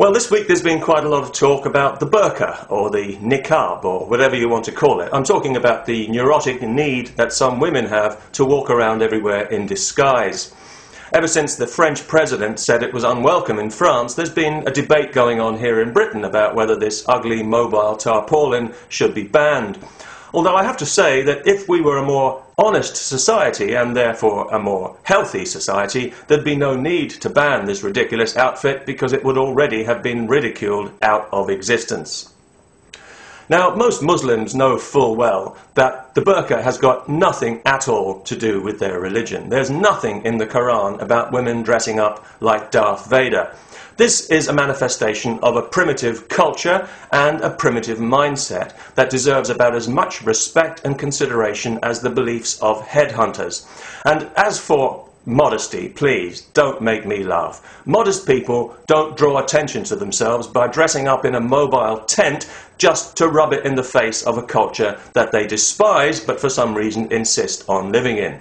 Well, this week there's been quite a lot of talk about the burqa, or the niqab, or whatever you want to call it. I'm talking about the neurotic need that some women have to walk around everywhere in disguise. Ever since the French president said it was unwelcome in France, there's been a debate going on here in Britain about whether this ugly mobile tarpaulin should be banned. Although I have to say that if we were a more honest society, and therefore a more healthy society, there'd be no need to ban this ridiculous outfit because it would already have been ridiculed out of existence. Now, most Muslims know full well that the burqa has got nothing at all to do with their religion. There's nothing in the Quran about women dressing up like Darth Vader. This is a manifestation of a primitive culture and a primitive mindset that deserves about as much respect and consideration as the beliefs of headhunters. And as for modesty, please don't make me laugh. Modest people don't draw attention to themselves by dressing up in a mobile tent just to rub it in the face of a culture that they despise but for some reason insist on living in.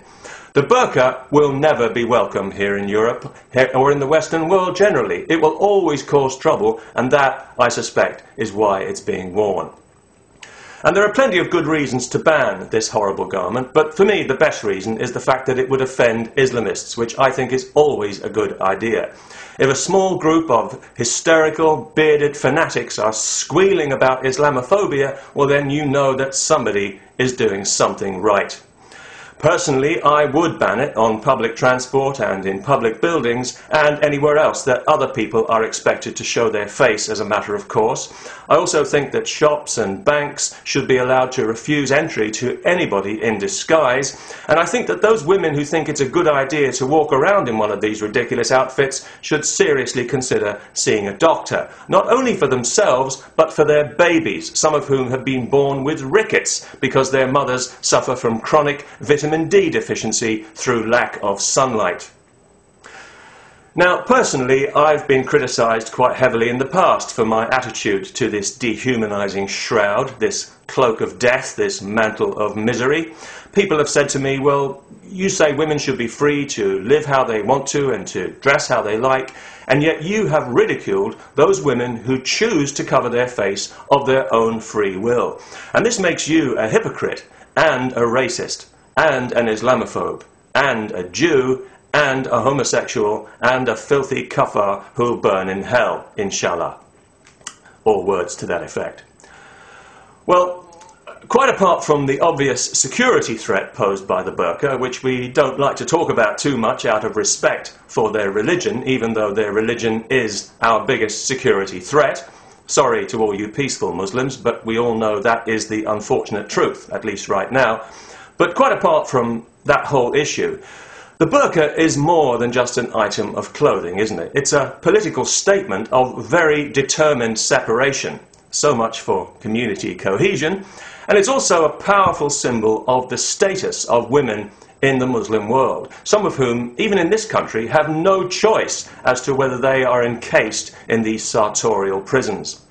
The burqa will never be welcome here in Europe or in the Western world generally. It will always cause trouble, and that, I suspect, is why it's being worn. And there are plenty of good reasons to ban this horrible garment, but for me the best reason is the fact that it would offend Islamists, which I think is always a good idea. If a small group of hysterical, bearded fanatics are squealing about Islamophobia, well then you know that somebody is doing something right. Personally, I would ban it on public transport and in public buildings and anywhere else that other people are expected to show their face as a matter of course. I also think that shops and banks should be allowed to refuse entry to anybody in disguise, and I think that those women who think it's a good idea to walk around in one of these ridiculous outfits should seriously consider seeing a doctor, not only for themselves but for their babies, some of whom have been born with rickets because their mothers suffer from chronic vitamin D deficiency through lack of sunlight. Now, personally, I've been criticised quite heavily in the past for my attitude to this dehumanising shroud, this cloak of death, this mantle of misery. People have said to me, well, you say women should be free to live how they want to and to dress how they like, and yet you have ridiculed those women who choose to cover their face of their own free will. And this makes you a hypocrite and a racist, and an Islamophobe, and a Jew, and a homosexual, and a filthy kafir who'll burn in hell, inshallah. Or words to that effect. Well, quite apart from the obvious security threat posed by the burqa, which we don't like to talk about too much out of respect for their religion, even though their religion is our biggest security threat. Sorry to all you peaceful Muslims, but we all know that is the unfortunate truth, at least right now. But quite apart from that whole issue, the burqa is more than just an item of clothing, isn't it? It's a political statement of very determined separation. So much for community cohesion. And it's also a powerful symbol of the status of women in the Muslim world, some of whom, even in this country, have no choice as to whether they are encased in these sartorial prisons.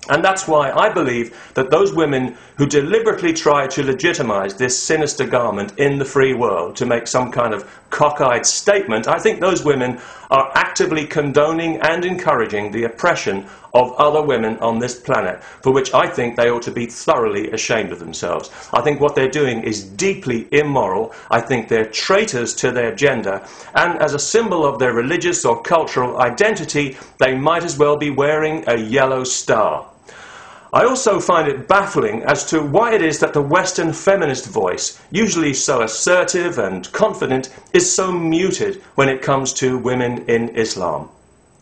And that's why I believe that those women who deliberately try to legitimize this sinister garment in the free world to make some kind of cockeyed statement, I think those women are actively condoning and encouraging the oppression of other women on this planet, for which I think they ought to be thoroughly ashamed of themselves. I think what they're doing is deeply immoral. I think they're traitors to their gender, and as a symbol of their religious or cultural identity, they might as well be wearing a yellow star. I also find it baffling as to why it is that the Western feminist voice, usually so assertive and confident, is so muted when it comes to women in Islam.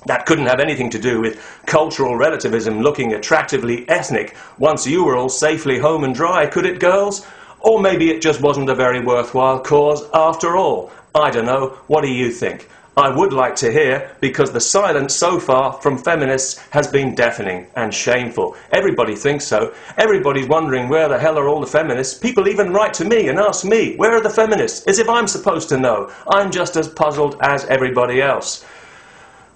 That couldn't have anything to do with cultural relativism looking attractively ethnic once you were all safely home and dry, could it, girls? Or maybe it just wasn't a very worthwhile cause after all. I don't know. What do you think? I would like to hear, because the silence so far from feminists has been deafening and shameful. Everybody thinks so. Everybody's wondering where the hell are all the feminists. People even write to me and ask me, where are the feminists? As if I'm supposed to know. I'm just as puzzled as everybody else.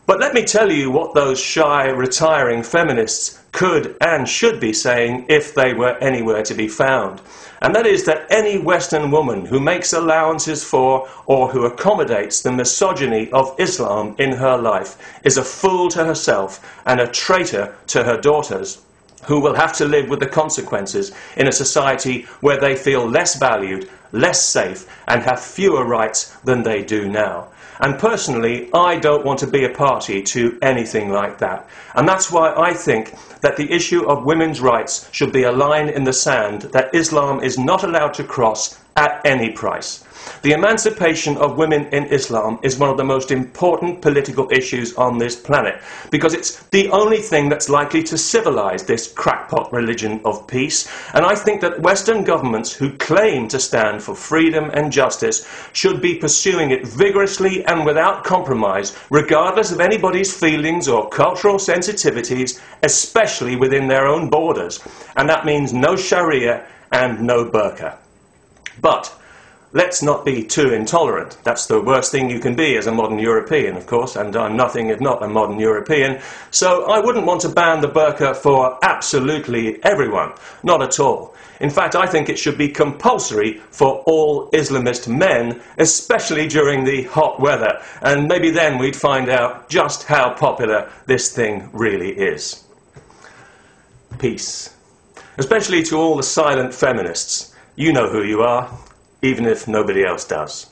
But let me tell you what those shy, retiring feminists could and should be saying if they were anywhere to be found. And that is that any Western woman who makes allowances for or who accommodates the misogyny of Islam in her life is a fool to herself and a traitor to her daughters, who will have to live with the consequences in a society where they feel less valued, less safe, and have fewer rights than they do now. And personally, I don't want to be a party to anything like that. And that's why I think that the issue of women's rights should be a line in the sand that Islam is not allowed to cross at any price. The emancipation of women in Islam is one of the most important political issues on this planet, because it's the only thing that's likely to civilize this crackpot religion of peace. And I think that Western governments who claim to stand for freedom and justice should be pursuing it vigorously and without compromise, regardless of anybody's feelings or cultural sensitivities, especially within their own borders. And that means no Sharia and no burqa. But let's not be too intolerant. That's the worst thing you can be as a modern European, of course, and I'm nothing if not a modern European. So I wouldn't want to ban the burqa for absolutely everyone. Not at all. In fact, I think it should be compulsory for all Islamist men, especially during the hot weather. And maybe then we'd find out just how popular this thing really is. Peace. Especially to all the silent feminists. You know who you are, even if nobody else does.